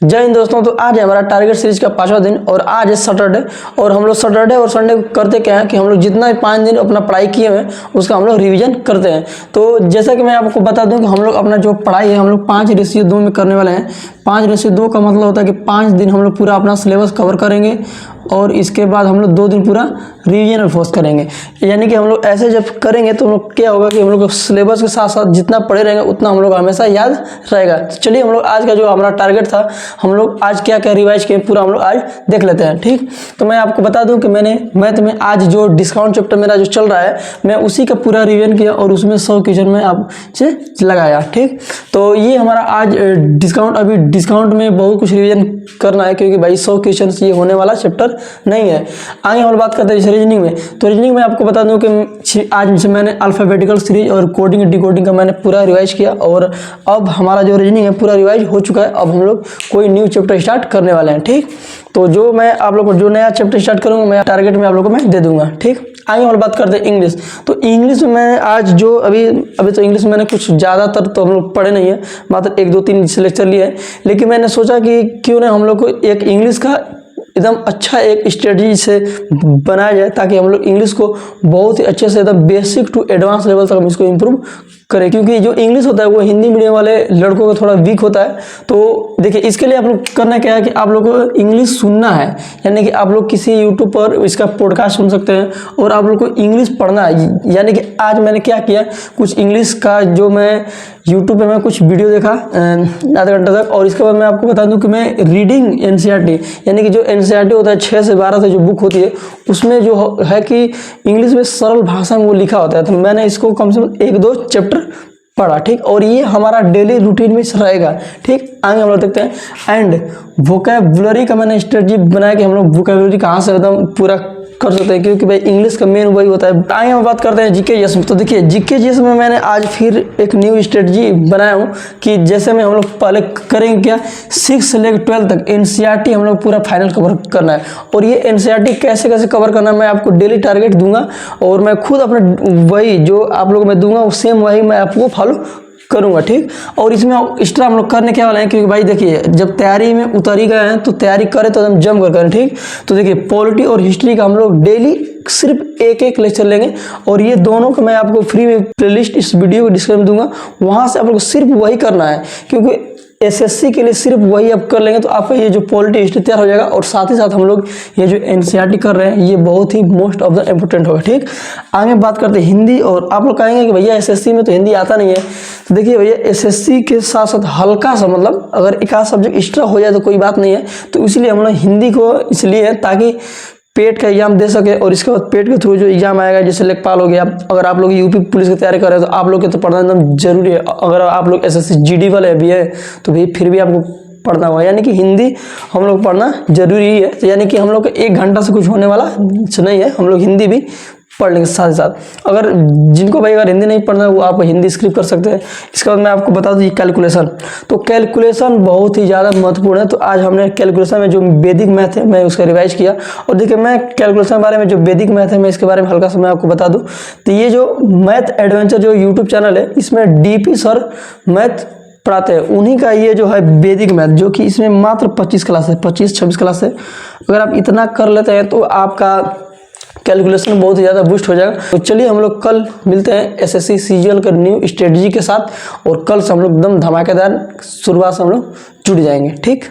जय हिंद दोस्तों। तो आज है हमारा टारगेट सीरीज का 5वां दिन और आज है सैटरडे। और हम लोग सैटरडे और संडे करते क्या है कि हम लोग जितना भी 5 दिन अपना पढ़ाई किए हैं उसका हम लोग रिवीजन करते हैं। तो जैसा कि मैं आपको बता दूं कि हम लोग अपना जो पढ़ाई है हम लोग 5:2 में करने वाले हैं। 5:2 का मतलब होता है कि 5 दिन हम लोग पूरा अपना सिलेबस कवर करेंगे और इसके बाद हम लोग 2 दिन पूरा रिवीजन और फोर्स करेंगे। यानी कि हम लोग ऐसे जब करेंगे तो हम लोग क्या होगा कि हम लोग सिलेबस के साथ साथ जितना पढ़े रहेंगे उतना हम लोग हमेशा याद रहेगा। तो चलिए हम लोग आज का जो हमारा टारगेट था हम लोग आज क्या क्या रिवाइज किए पूरा हम लोग आज देख लेते हैं। ठीक, तो मैं आपको बता दूं कि मैथ में आज जो डिस्काउंट चैप्टर मेरा जो चल रहा है मैं उसी का पूरा रिवीजन किया और उसमें 100 क्वेश्चन में आपसे लगाया। ठीक, तो ये हमारा आज डिस्काउंट, अभी डिस्काउंट में बहुत कुछ रिवीजन करना है क्योंकि भाई 100 क्वेश्चन ये होने वाला चैप्टर नहीं है। आगे हम बात करते हैं रीजनिंग में। तो रीजनिंग में आपको बता दूं कि आज से मैंने अल्फाबेटिकल सीरीज और कोडिंग डिकोडिंग का मैंने पूरा रिवाइज किया और अब हमारा जो रीजनिंग है पूरा रिवाइज हो चुका है। अब हम लोग कोई न्यू चैप्टर स्टार्ट करने वाले हैं। ठीक, तो जो मैं आप लोग को जो नया चैप्टर स्टार्ट करूंगा मैं टारगेट में आप लोगों को मैं दे दूंगा। ठीक, आगे हम बात करते हैं इंग्लिश। तो इंग्लिश में मैं आज जो अभी तो इंग्लिश में मैंने कुछ ज़्यादातर तो हम लोग पढ़े नहीं है, मात्र 1 2 3 लेक्चर लिए हैं। लेकिन मैंने सोचा कि क्यों ना हम लोग को एक इंग्लिश का एकदम अच्छा एक स्ट्रेटजी से बनाया जाए ताकि हम लोग इंग्लिश को बहुत ही अच्छे से एकदम बेसिक टू एडवांस लेवल तक हम इसको इम्प्रूव करें। क्योंकि जो इंग्लिश होता है वो हिंदी मीडियम वाले लड़कों का थोड़ा वीक होता है। तो देखिए इसके लिए आप लोग करना क्या है कि आप लोग को इंग्लिश सुनना है। यानी कि आप लोग किसी यूट्यूब पर इसका पॉडकास्ट सुन सकते हैं और आप लोग को इंग्लिश पढ़ना है। यानी कि आज मैंने क्या किया, कुछ इंग्लिश का जो मैं यूट्यूब पे मैं कुछ वीडियो देखा आधा घंटा तक और इसके बाद मैं आपको बता दूं कि मैं रीडिंग एनसीईआरटी यानी कि जो एनसीईआरटी होता है 6 से 12 से जो बुक होती है उसमें जो है कि इंग्लिश में सरल भाषा में वो लिखा होता है। तो मैंने इसको कम से कम 1 2 चैप्टर पढ़ा। ठीक, और ये हमारा डेली रूटीन में रहेगा। ठीक, आगे हम लोग देखते हैं। एंड वोकैबुलरी का मैंने स्ट्रेटजी बनाया कि हम लोग वोकैबुलरी कहाँ से एकदम पूरा कर सकते हैं क्योंकि भाई इंग्लिश का मेन वही होता है। आगे हम बात करते हैं जीके जीएस में। तो देखिए जीके जीएस में मैंने आज फिर एक न्यू स्ट्रेटजी बनाया हूँ कि जैसे में हम लोग पहले करेंगे क्या 6 से लेकर 12 तक एनसीईआरटी हम लोग पूरा फाइनल कवर करना है। और ये एनसीईआरटी कैसे कैसे कवर करना है मैं आपको डेली टारगेट दूंगा और मैं खुद अपने वही जो आप लोग मैं दूंगा वो सेम वही मैं आपको फॉलो करूंगा। ठीक, और इसमें एक्स्ट्रा हम लोग करने क्या वाले हैं क्योंकि भाई देखिए जब तैयारी में उतर ही गए हैं तो तैयारी करें तो हम जम कर करें। ठीक, तो देखिए पॉलिटी और हिस्ट्री का हम लोग डेली सिर्फ एक लेक्चर लेंगे और ये दोनों को मैं आपको फ्री में प्लेलिस्ट इस वीडियो को डिस्क्रिप्शन में दूंगा, वहां से आप लोग को सिर्फ वही करना है क्योंकि एसएससी के लिए सिर्फ वही आप कर लेंगे तो आपका ये जो पॉलिटी हिस्ट्री तैयार हो जाएगा। और साथ ही साथ हम लोग ये जो एनसीईआरटी कर रहे हैं ये बहुत ही मोस्ट ऑफ द इम्पोर्टेंट होगा। ठीक, आगे बात करते हैं हिंदी। और आप लोग कहेंगे कि भैया एसएससी में तो हिंदी आता नहीं है। तो देखिए भैया एसएससी के साथ साथ हल्का सा मतलब अगर एक आध सब्जेक्ट एक्स्ट्रा हो जाए तो कोई बात नहीं है। तो इसलिए हम लोग हिंदी को इसलिए है ताकि पेट का एग्जाम दे सके और इसके बाद पेट के थ्रू जो एग्जाम आएगा जैसे लेखपाल हो गया, अगर आप लोग यूपी पुलिस की तैयारी कर रहे हैं तो आप लोग के तो पढ़ना एकदम जरूरी है। अगर आप लोग एसएससी जीडी वाले भी है तो भी फिर भी आपको पढ़ना होगा। यानी कि हिंदी हम लोग पढ़ना जरूरी है। तो यानी कि हम लोग को 1 घंटा से कुछ होने वाला नहीं है, हम लोग हिंदी भी पढ़ लेंगे साथ ही साथ। अगर जिनको भाई अगर हिंदी नहीं पढ़ना है वो आप हिंदी स्किप कर सकते हैं। इसके बाद मैं आपको बता दूं कैलकुलेशन। तो कैलकुलेशन बहुत ही ज़्यादा महत्वपूर्ण है। तो आज हमने कैलकुलेशन में जो वैदिक मैथ है मैं उसका रिवाइज किया और देखिए मैं कैलकुलेशन के बारे में जो वैदिक मैथ है मैं इसके बारे में हल्का सा मैं आपको बता दूं। तो ये जो मैथ एडवेंचर जो यूट्यूब चैनल है इसमें डीपी सर मैथ पढ़ाते हैं, उन्हीं का ये जो है वैदिक मैथ जो कि इसमें मात्र 25 क्लास है, 25-26 क्लास है। अगर आप इतना कर लेते हैं तो आपका कैलकुलेशन बहुत ही ज़्यादा बूस्ट हो जाएगा। तो चलिए हम लोग कल मिलते हैं एसएससी सीजीएल का न्यू स्ट्रेटजी के साथ और कल से हम लोग एकदम धमाकेदार शुरुआत से हम लोग जुड़ जाएंगे। ठीक।